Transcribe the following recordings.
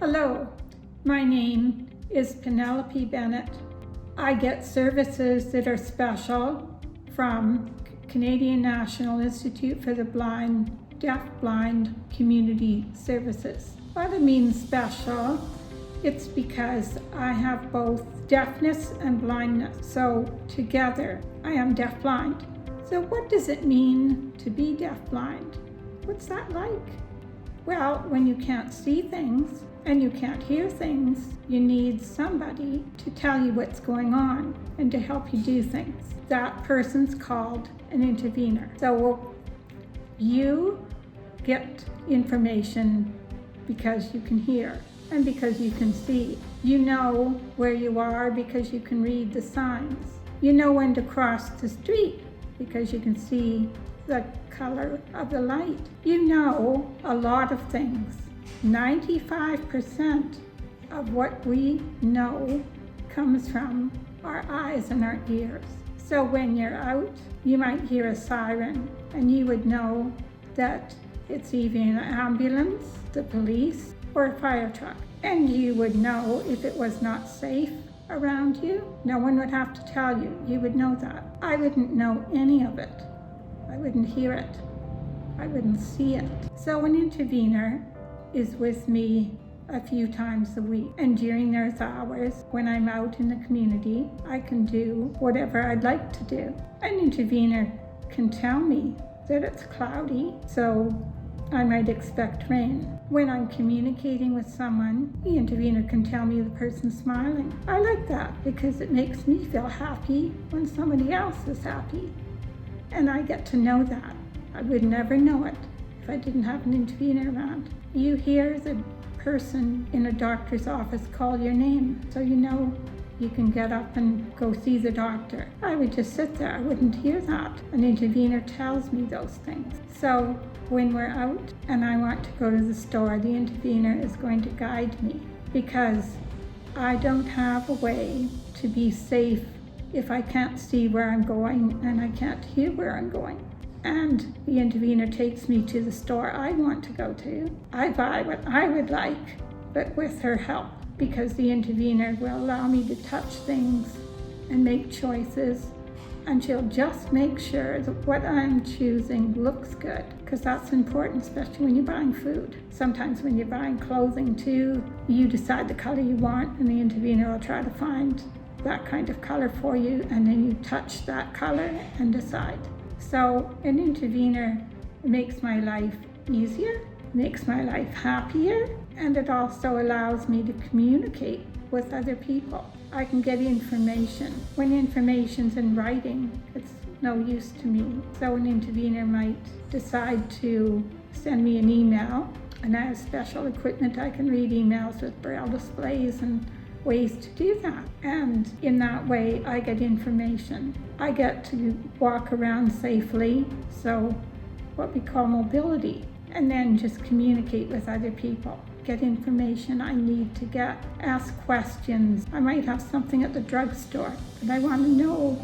Hello, my name is Penelope Bennett. I get services that are special from Canadian National Institute for the Blind, Deaf-Blind Community Services. What it means special, it's because I have both deafness and blindness. So together, I am deaf-blind. So what does it mean to be deaf-blind? What's that like? Well, when you can't see things and you can't hear things, you need somebody to tell you what's going on and to help you do things. That person's called an intervener. So you get information because you can hear and because you can see. You know where you are because you can read the signs. You know when to cross the street because you can see the color of the light. You know a lot of things. 95% of what we know comes from our eyes and our ears. So when you're out, you might hear a siren and you would know that it's either an ambulance, the police, or a fire truck. And you would know if it was not safe around you. No one would have to tell you. You would know that. I wouldn't know any of it. I wouldn't hear it. I wouldn't see it. So an intervener is with me a few times a week. And during those hours, when I'm out in the community, I can do whatever I'd like to do. An intervener can tell me that it's cloudy, so I might expect rain. When I'm communicating with someone, the intervener can tell me the person's smiling. I like that because it makes me feel happy when somebody else is happy. And I get to know that. I would never know it if I didn't have an intervener around. You hear the person in a doctor's office call your name, so you know you can get up and go see the doctor. I would just sit there, I wouldn't hear that. An intervener tells me those things. So when we're out and I want to go to the store, the intervener is going to guide me because I don't have a way to be safe if I can't see where I'm going and I can't hear where I'm going. And the intervener takes me to the store I want to go to. I buy what I would like, but with her help, because the intervener will allow me to touch things and make choices, and she'll just make sure that what I'm choosing looks good, because that's important, especially when you're buying food. Sometimes when you're buying clothing too, you decide the color you want, and the intervener will try to find that kind of color for you, and then you touch that color and decide. So an intervener makes my life easier, makes my life happier, and it also allows me to communicate with other people. I can get information. When information's in writing, it's no use to me. So an intervener might decide to send me an email, and I have special equipment. I can read emails with braille displays and ways to do that. And in that way, I get information. I get to walk around safely, so what we call mobility, and then just communicate with other people, get information I need to get, ask questions. I might have something at the drugstore that I want to know,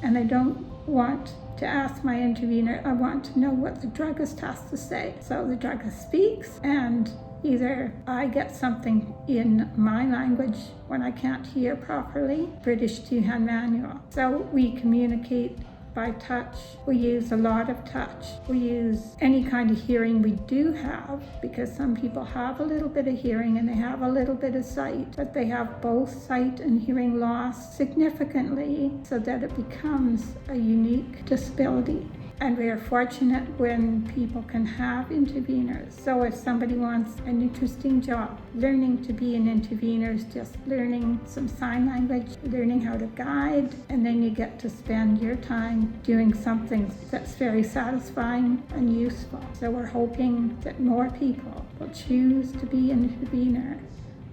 and I don't want to ask my intervener. I want to know what the druggist has to say. So the druggist speaks, and either I get something in my language when I can't hear properly, British Two-Hand Manual. So we communicate by touch. We use a lot of touch. We use any kind of hearing we do have, because some people have a little bit of hearing and they have a little bit of sight, but they have both sight and hearing loss significantly so that it becomes a unique disability. And we are fortunate when people can have interveners. So if somebody wants an interesting job, learning to be an intervener is just learning some sign language, learning how to guide, and then you get to spend your time doing something that's very satisfying and useful. So we're hoping that more people will choose to be an intervener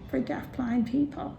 for deaf-blind people.